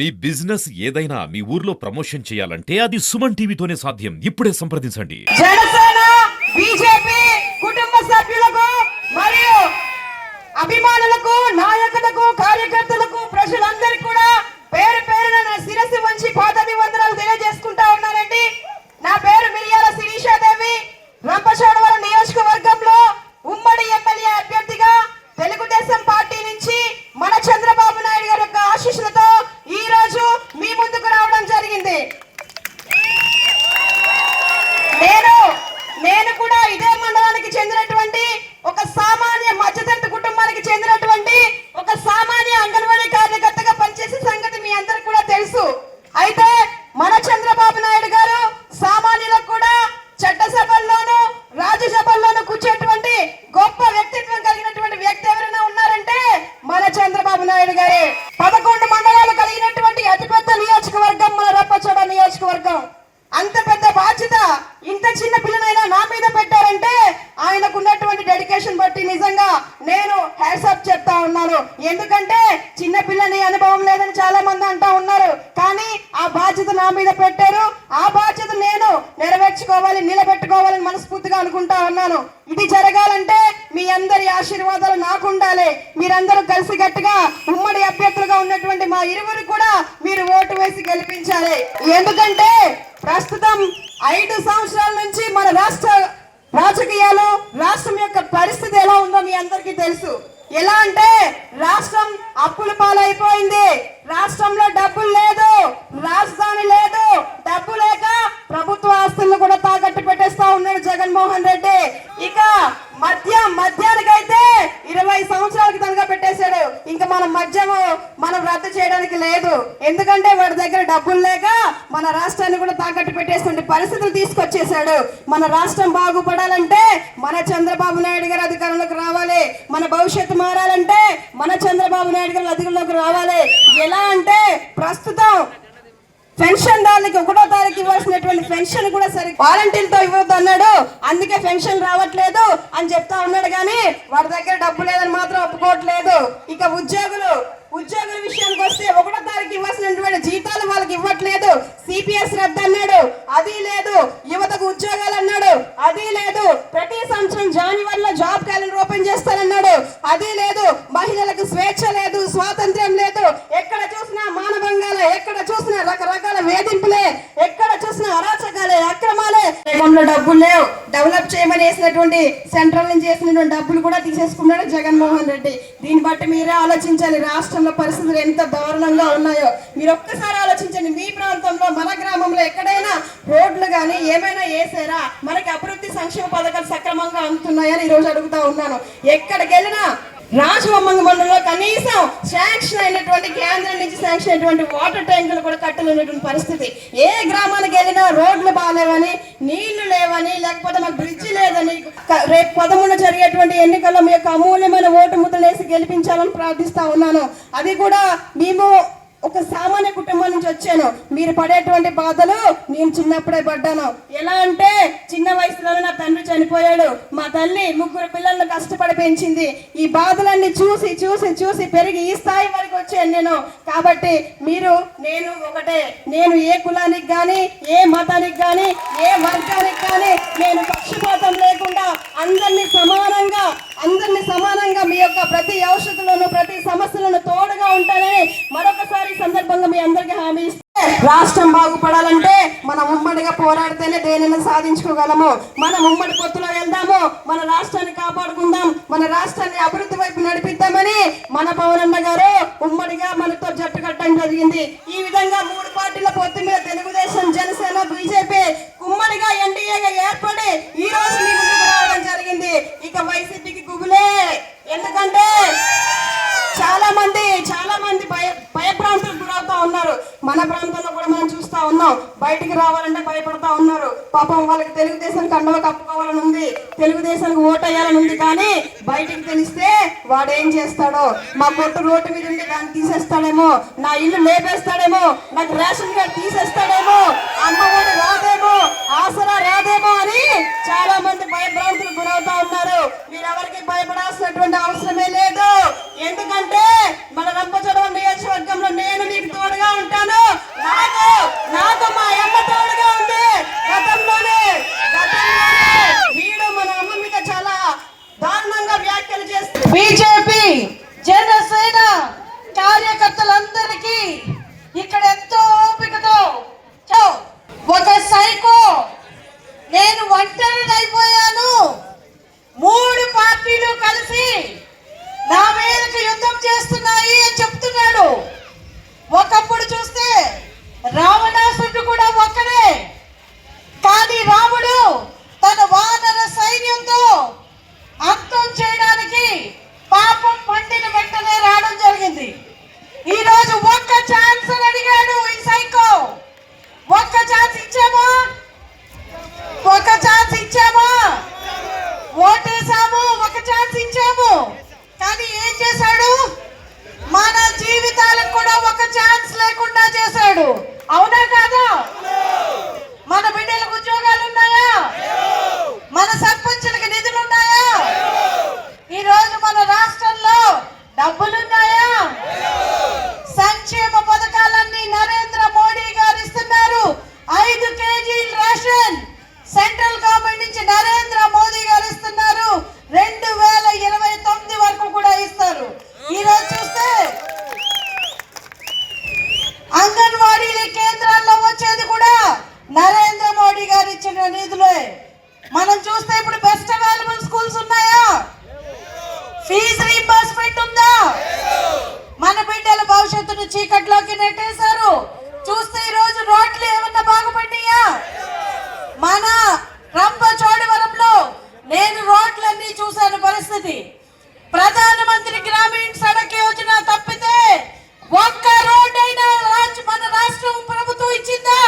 మీ business ఏదైనా మీ ఊర్లో promotion చేయాలంటే అది సుమన్ టీవీతోనే సాధ్యం. ఇప్పుడే సంప్రదించండి. జనసేన బీజేపీ కుటుంబ సభ్యులకు మరియు అభిమానులకు నాయకులకు కార్యకర్తలకు ప్రజలందరికీ కూడా పేరు పేరున నా శిరస్సు వంచి పాదాభివందనాలు తెలియజేసుకుంటా ఉన్నానండి. నా పేరు మిరియాల శిరీషాదేవి. రంపచోడవరం నియోజకవర్గంలో ఉమ్మడి ఎమ్మెల్యే అభ్యర్థిగా తెలుగుదేశం పార్టీ నుంచి మన చంద్రబాబు నాయుడు గారి యొక్క ఆశీస్సులతో ఈ రోజు మీ ముందుకు రావడం జరిగింది. నేను కూడా ఇదే మండలానికి చెందినటువంటి ఒక సామాన్య మధ్యతరగతి కుటుంబానికి చెందినటువంటి ఒక సామాన్య అంగన్వాడీ కార్యకర్తగా పనిచేసే సంగతి మీ అందరికి కూడా తెలుసు. అయితే మన చంద్రబాబు నాయుడు గారు సామాన్యులకు కూడా చట్టసభల్లోనూ రాజ్యసభల్లోనూ కూర్చేటువంటి గొప్ప వ్యక్తిత్వం కలిగినటువంటి వ్యక్తి ఎవరైనా ఉన్నారంటే మన చంద్రబాబు నాయుడు గారే. 11 మండలాలు కలిగినటువంటి అతిపెద్ద నియోజకవర్గం మన రంపచోడ నియోజకవర్గం. అంత పెద్ద బాధ్యత ఇంత చిన్న పిల్లనైనా నా మీద పెట్టారంటే ఆయనకు ఉన్నటువంటి డెడికేషన్ బట్టి నిజంగా నేను హ్యాట్సాప్ చెప్తా ఉన్నాను. ఎందుకంటే చిన్న పిల్లని అనుభవం లేదని చాలా మంది అంటా ఉన్నారు, కానీ ఆ బాధ్యత నా మీద పెట్టారు. ఆ బాధ్యత నేను నెరవేర్చుకోవాలి, నిలబెట్టుకోవాలని మనస్ఫూర్తిగా అనుకుంటా ఉన్నాను. ఇది జరగాలంటే మీ అందరి ఆశీర్వాదాలు నాకు ఉండాలి. మీరందరూ కలిసికట్టుగా ఉమ్మడి అభ్యర్థులుగా ఉన్నటువంటి మా ఇరువురు కూడా మీరు ఓటు వేసి గెలిపించాలి. ఎందుకంటే ప్రస్తుతం 5 సంవత్సరాల నుంచి మన రాష్ట్ర రాజకీయాలు, రాష్ట్రం యొక్క పరిస్థితి ఎలా ఉందో మీ అందరికీ తెలుసు. ఎలా అంటే రాష్ట్రం అప్పుల పాలైపోయింది, రాష్ట్రంలో డబ్బులు లేదు, రాజధాని లేదు, డబ్బు లేక ప్రభుత్వ ఆస్తులను కూడా తాకట్టు పెట్టేస్తా ఉన్నాడు జగన్మోహన్ రెడ్డి. ఇక మద్యానికైతే 20 సంవత్సరాలకి తనగా పెట్టేశాడు. ఇంకా మనం రద్దు చేయడానికి లేదు, ఎందుకంటే వాడి దగ్గర డబ్బులు లేక మన రాష్ట్రాన్ని కూడా తాకట్టు పెట్టేటువంటి పరిస్థితులు తీసుకొచ్చేసాడు. మన రాష్ట్రం బాగుపడాలంటే మన చంద్రబాబు నాయుడు గారు అధికారంలోకి రావాలి. మన భవిష్యత్తు మారాలంటే మన చంద్రబాబు నాయుడు గారు అధికారంలోకి రావాలి. ఎలా అంటే ప్రస్తుతం పెన్షన్ దానికి 1వ తారీఖు ఇవ్వాల్సినటువంటి పెన్షన్ కూడా సరే వాలంటీర్తో ఇవ్వద్దు అన్నాడు, అందుకే పెన్షన్ రావట్లేదు అని చెప్తా ఉన్నాడు. కానీ వాడి దగ్గర డబ్బు లేదని మాత్రం ఒప్పుకోవట్లేదు. ఇక ఉద్యోగుల విషయానికి వస్తే 1వ తారీఖు ఇవ్వాల్సినటువంటి జీతాలు వాళ్ళకి ఇవ్వట్లేదు. సిపిఎస్ రద్దు అన్నాడు, అది లేదు. యువతకు ఉద్యోగాలు అన్నాడు, అది లేదు. ప్రతి సంవత్సరం జనవరిలో జాబ్ క్యాలెండర్ ఓపెన్ చేస్తానన్నాడు, అది లేదు. మహిళలకు స్వేచ్ఛ లేదు, స్వాతంత్ర్యం లేదు. ఎక్కడ చూసినా మానభంగాలే, ఎక్కడ చూసినా రకరకాల వేధింపులే, ఎక్కడ చూసినా అరాచకాలే, అక్రమాలే. డబ్బులు లేవు. డెవలప్ చేయమని వేసినటువంటి సెంట్రల్ నుంచి వేసినటువంటి డబ్బులు కూడా తీసేసుకున్నాడు జగన్మోహన్ రెడ్డి. దీన్ని బట్టి మీరే ఆలోచించాలి రాష్ట్రంలో పరిస్థితులు ఎంత దారుణంగా ఉన్నాయో. మీరు ఒక్కసారి ఆలోచించండి. మీ ప్రాంతంలో, మన గ్రామంలో ఎక్కడైనా రోడ్లు కానీ ఏమైనా వేసారా? మనకి అభివృద్ధి సంక్షేమ పథకాలు సక్రమంగా అందుతున్నాయని ఈరోజు అడుగుతా ఉన్నాను. ఎక్కడికి వెళ్ళినా రాజవొమ్మంగి మండలంలో కనీసం శాంక్షన్ అయినటువంటి కేంద్రం నుంచి శాంక్షన్ అయినటువంటి వాటర్ ట్యాంకులు కూడా కట్టలేనటువంటి పరిస్థితి. ఏ గ్రామానికి వెళ్ళినా రోడ్లు బాగాలేవని, నీళ్లు లేవని, లేకపోతే మాకు బ్రిడ్జి లేదని, రేపు 13 జరిగేటువంటి ఎన్నికల్లో మీ యొక్క అమూల్యమైన ఓటు ముద్రలేసి గెలిపించాలని ప్రార్థిస్తా ఉన్నాను. అది కూడా మేము ఒక సామాన్య కుటుంబం నుంచి వచ్చాను. మీరు పడేటువంటి బాధలు నేను చిన్నప్పుడే పడ్డాను. ఎలా అంటే చిన్న వయసులోనే నా తండ్రి చనిపోయాడు, మా తల్లి 3 పిల్లలను కష్టపడి పెంచింది. ఈ బాధలన్నీ చూసి చూసి చూసి పెరిగి ఈ స్థాయి వరకు వచ్చాను నేను. కాబట్టి నేను ఒకటే. నేను ఏ కులానికి కానీ, ఏ మతానికి కానీ, ఏ వర్గానికి కానీ నేను పక్షపాతం లేకుండా అందరినీ సమానంగా మీ యొక్క ప్రతి ఔషధులను, ప్రతి సమస్యలను తోడుగా ఉంటానని మరొకసారి సందర్భంగా మీ అందరికీ హామీ ఇస్తే, రాష్ట్రం బాగుపడాలంటే మనం ఉమ్మడిగా పోరాడితేనే దేనిని సాధించుకోగలము. మనం ఉమ్మడి పొత్తులో వెళ్దాము, మన రాష్ట్రాన్ని కాపాడుకుందాం, మన రాష్ట్రాన్ని అభివృద్ధి వైపు నడిపిద్దామని మన పవనన్న గారు ఉమ్మడిగా మనతో జట్టు కట్టడం జరిగింది. ఈ విధంగా 3 పార్టీల పొత్తు మీద తెలుగుదేశం, జనసేన, బీజేపీ ఉమ్మడిగా ఎన్డీఏగా ఏర్పడి ఈ రోజు మీ ముందుకు రావడం జరిగింది. ఇక వైసీపీకి గుబులే. ఎందుకంటే చాలా మంది భయప్రాంతాలకు గురవుతా ఉన్నారు. మన ప్రాంతంలో కూడా మనం చూస్తా చూస్తా ఉన్నాం. బయటికి రావాలంటే భయపడతా ఉన్నారు. పాపం వాళ్ళకి తెలుగుదేశం కండవ కప్పుకోవాలని ఉంది, తెలుగుదేశానికి ఓటేయాలని ఉంది. కానీ బయటికి తెలిస్తే వాడేం చేస్తాడో, మా కొట్టు రోడ్డు మీద ఉండి దాన్ని తీసేస్తాడేమో, నా ఇల్లు లేపేస్తాడేమో, నాకు రేషన్ కార్డు తీసేస్తాడేమో, అమ్మ ఒడి రాదేమో, ఆసరా రాదేమో అని చాలా మంది భయభ్రాంతులు గురవుతా ఉన్నారు. మీరెవరికి భయపడాల్సినటువంటి అవసరమే లేదు. ఎందుకంటే మన రంపచోడవరం నియోజకవర్గంలో నేను మీకు తోడుగా ఉంటాను. నాకు మా అమ్మ తోడుగా ఉంది. గతంలోనే వీడు మన అమ్మ మీద చాలా దారుణంగా వ్యాఖ్యలు చేస్తుంది. బీజేపీ జనసేన కార్యకర్తలందరికీ ఇక్కడ ఎంతో ఓపికతో ఒక సైకో నేను ఒంటరిని అయిపోయాను, 3 పార్టీలు కలిసి నా మీదకి యుద్ధం చేస్తున్నాయి అని చెప్తున్నాడు. ఒకప్పుడు చూస్తే రావణాసురుడు కూడా ఒక్కడే, కానీ రాముడు తన వానర సైన్యంతో అంతం చేయడానికి పాపం పండిన వెంటనే రావడం జరిగింది. ఈ రోజు ఒక్క ఛాన్స్ అడిగాడు ఈ సైకో. ఒక్క ఛాన్స్ ఇచ్చామా? ఒక ఛాన్స్ ఇచ్చామా? ఓటేసాము, ఒక ఛాన్స్ ఇచ్చాము. కానీ ఏం చేశాడు? మన జీవితాలకు కూడా ఒక ఛాన్స్ లేకుండా చేశాడు. అవునా కాదా? మన బిడ్డలకు ఉద్యోగాలు ఉన్నాయా? మన సర్పంచులకు నిధులు ఉన్నాయా? ఈ రోజు మన రాష్ట్రంలో డబ్బులున్నాయా? సంక్షేమ పథకాలన్నీ నరేంద్ర మోడీ గారు ఇస్తున్నారు. 5 కేజీల రేషన్ సెంట్రల్ గవర్నమెంట్ నుంచి నరేంద్ర మోదీ గారు ఇస్తున్నారు. 2029 వరకు కూడా ఇస్తారు. ఈ రోజు చూస్తే అంగన్వాడీ కేంద్రాల్లో వచ్చేది కూడా నరేంద్ర మోడీ గారు ఇచ్చిన నిధులే. మనం చూస్తే ఇప్పుడు బెస్ట్ అవైలబుల్ స్కూల్స్ ఉన్నాయా? ఫీజు రీంబర్స్మెంట్ ఉందా? మన బిడ్డల భవిష్యత్తును చీకట్లోకి నెట్టేశారు. చూస్తే ఈ రోజు రోడ్లు ఏమన్నా బాగుపడ్డాయా? మన రంపచోడవరంలో నేను రోడ్లన్నీ చూశాను పరిస్థితి. ప్రధానమంత్రి గ్రామీణ సడక్ యోజన తప్పితే ఒక్క రోడ్ అయినా మన రాష్ట్రం ప్రభుత్వం ఇచ్చిందా?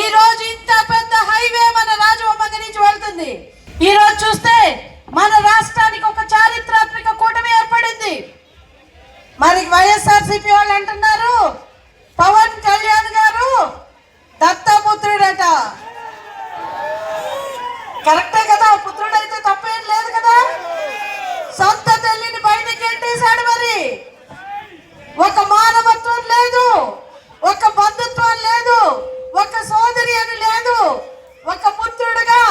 ఈ రోజు ఇంత పెద్ద హైవే మన రాజవొమ్మంగి నుంచి వెళ్తుంది. ఈ రోజు చూస్తే మన రాష్ట్రానికి ఒక చారిత్రాత్మక కూటమి ఏర్పడింది. మరి వైఎస్ఆర్సీపీ వాళ్ళు అంటున్నారు పవన్ కళ్యాణ్ గారు దత్తపుత్రుడట. కరెక్టే కదా? పుత్రుడైతే తప్పేం లేదు కదా? సొంత తల్లిని బయటకి ఎంటేశాడు. మరి ఒక మానవత్వం లేదు, ఒక బంధుత్వం లేదు, ఒక సోదరి అని లేదు. ఒక పుత్రుడుగా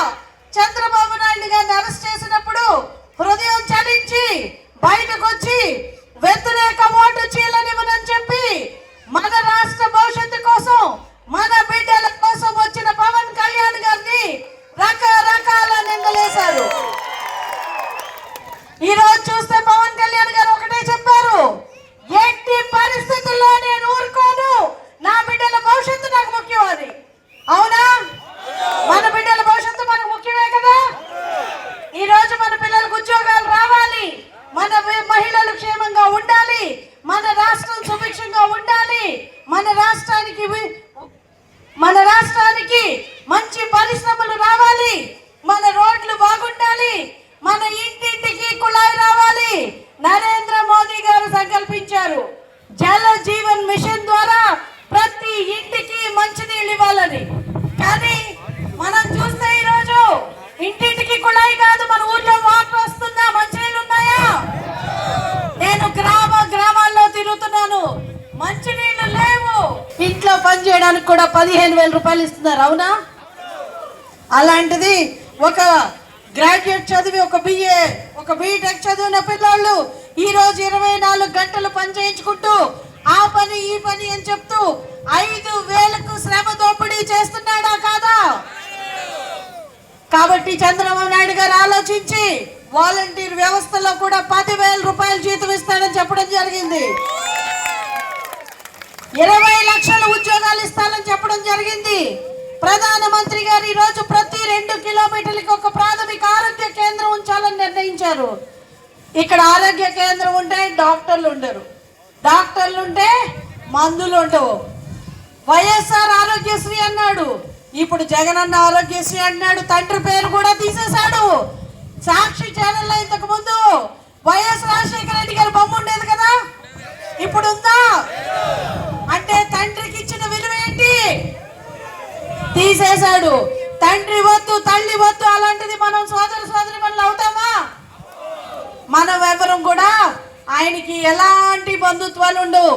చంద్రబాబు నాయుడు గారిని అరెస్ట్ చేసినప్పుడు హృదయం చలించి బయటకు వచ్చి వ్యతిరేక ఓటు చీలనివ్వనని చెప్పి మన రాష్ట్ర భవిష్యత్తు కోసం, మన బిడ్డల కోసం వచ్చిన పవన్ కళ్యాణ్ గారిని రకరకాల నిందలేశారు. ఈ రోజు చూస్తే పవన్ కళ్యాణ్ గారు ఒకటే చెప్పారు, ఎట్టి పరిస్థితుల్లో నేను ఊరుకోను, నా బిడ్డల భవిష్యత్తు నాకు ముఖ్యం అని. అవునా? మన బిడ్డల భవిష్యత్తు మనకు ముఖ్యమే కదా? ఈ రోజు మన పిల్లలకు ఉద్యోగాలు రావాలి, మన మహిళలు క్షేమంగా ఉండాలి, మన రాష్ట్రం సుభిక్షంగా ఉండాలి, మన రాష్ట్రానికి మంచి పరిశ్రమలు రావాలి, మన రోడ్లు బాగుండాలి, మన ఇంటింటికి కుళాయి రావాలి. నరేంద్ర మోదీ గారు సంకల్పించారు జల జీవన్ మిషన్ ద్వారా ప్రతి ఇంటికి మంచినీళ్ళు ఇవ్వాలని. కానీ మనం చూస్తే ఈరోజు ఇంటింటికి కుళాయి కాదు, మన ఊర్లో వాటర్ వస్తుందా? మంచినీళ్ళు ఉన్నాయా? నేను గ్రామాల్లో తిరుగుతున్నాను, మంచినీళ్ళు లేవు. ఇంట్లో పని చేయడానికి కూడా 15,000 రూపాయలు ఇస్తున్నారు. అవునా? అలాంటిది ఒక గ్రాడ్యుయేట్ చదివి ఒక BA, ఒక బీటెక్ చదివిన పిల్లలు ఈ రోజు 24 గంటలు పని చేయించుకుంటూ ఆ పని ఈ పని అని చెప్తూ 5,000కు శ్రమ దోపిడీ చేస్తున్నాడా కాదా? కాబట్టి చంద్రబాబు నాయుడు గారు ఆలోచించి వాలంటీర్ వ్యవస్థలో కూడా 10,000 రూపాయలు జీతం ఇస్తానని చెప్పడం జరిగింది. 20 లక్షల ఉద్యోగాలు ఇస్తానని చెప్పడం జరిగింది. ప్రధానమంత్రి గారు ఈ రోజు ప్రతి 2 కిలోమీటర్లకు ఒక ప్రాథమిక ఆరోగ్య కేంద్రం ఉంచాలని నిర్ణయించారు. ఇక్కడ ఆరోగ్య కేంద్రం ఉంటే డాక్టర్లు ఉండరు, డాక్టర్లు ఉంటే మందులు ఉండవు. వైఎస్ఆర్ ఆరోగ్యశ్రీ అన్నాడు, ఇప్పుడు జగనన్న ఆరోగ్యశ్రీ అన్నాడు. తండ్రి పేరు కూడా తీసేశాడు. సాక్షి ఛానల్లో ఇంతకు ముందు వైఎస్ రాజశేఖర రెడ్డి గారి బొమ్మ ఉండేది కదా, ఇప్పుడు ఉందా? అంటే తండ్రికి ఇచ్చిన విలువ ఏంటి? తీసేశాడు. తండ్రి వద్దు, తల్లి వద్దు, అలాంటిది మనం సోదరి మనలు అవుతామా? మనం ఎవరం కూడా ఆయనకి ఎలాంటి బంధుత్వాలు ఉండవు.